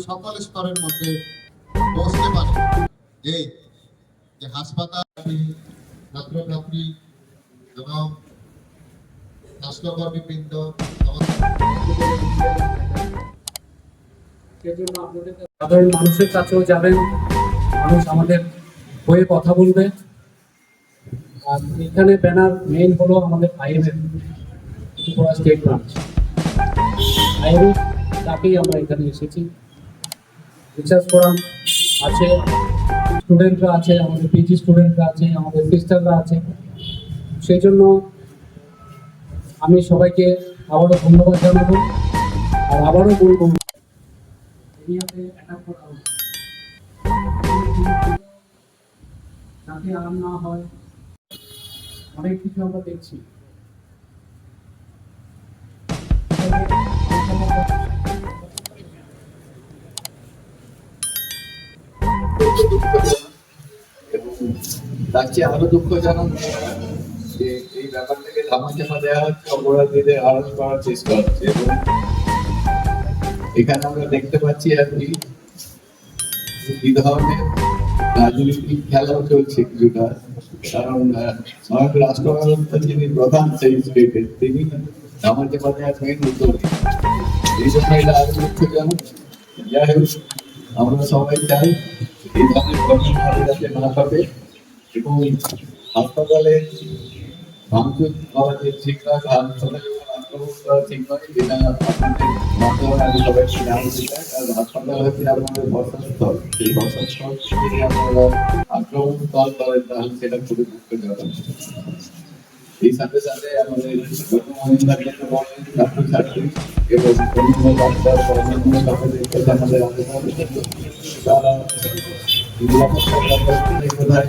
সকল স্তরের মধ্যে পৌঁছতে পারে। এই যে হাসপাতাল, ছাত্রছাত্রী এবং স্বাস্থ্যকর্মীবৃন্দ, সেজন্য আপনাদের সাধারণ মানুষের কাছেও যাবেন, মানুষ আমাদের হয়ে কথা বলবে। আর এখানে ব্যানার মেইন হলো আমাদের IMF Tripura state branch. IMF তাকেই আমরা এখানে এসেছি। রিসার্চ ফোরাম আছে, স্টুডেন্টরা আছে, আমাদের পিজি স্টুডেন্টরা আছে, আমাদের সিস্টাররা আছে। সেই জন্য আমি সবাইকে আবারও ধন্যবাদ জানাবো। আর আবারও বলবো, এরিয়াতে অ্যাটাক করা হবে যাতে আর না হয়। অনেক কিছু আমরা দেখছি। তার চেয়ে আরো দুঃখজনক যে এই ব্যাপারটাকে ধামাচাপা দেওয়া হচ্ছে, অপরাধীদের আড়াল করার চেষ্টা হচ্ছে। এবং এখানে আমরা দেখতে পাচ্ছি আর কি এই ধরনের রাজনৈতিক খেলাও চলছে কিছুটা। কারণ আমাদের রাষ্ট্র ব্যবস্থার যিনি প্রধান সেই স্টেটের, তিনি ধামাচাপা দেওয়ার মেন উদ্যোগী। এই জন্য এটা আরো দুঃখজনক। যাই হোক, আমরা সবাই চাই এই ধরনের ঘটনা যাতে না ঘটে এবং হাসপাতালে ভাঙচুর করা যে ঠিক নয়, হাসপাতালে আক্রমণ করা ঠিক নয়, এটা আপনাদের মাধ্যমে আমি সবাইকে জানাতে চাই। আর হাসপাতাল হচ্ছে আপনাদের বসস্থল, সেই বসস্থল যদি আপনারা আক্রমণ করেন তাহলে সেটা খুবই দুঃখজনক। এই সাথে সাথে আমাদের ছাত্রছাত্রী এবং অন্য ডাক্তার অন্যান্য আমাদের আবেদন তারা নিরাপত্তা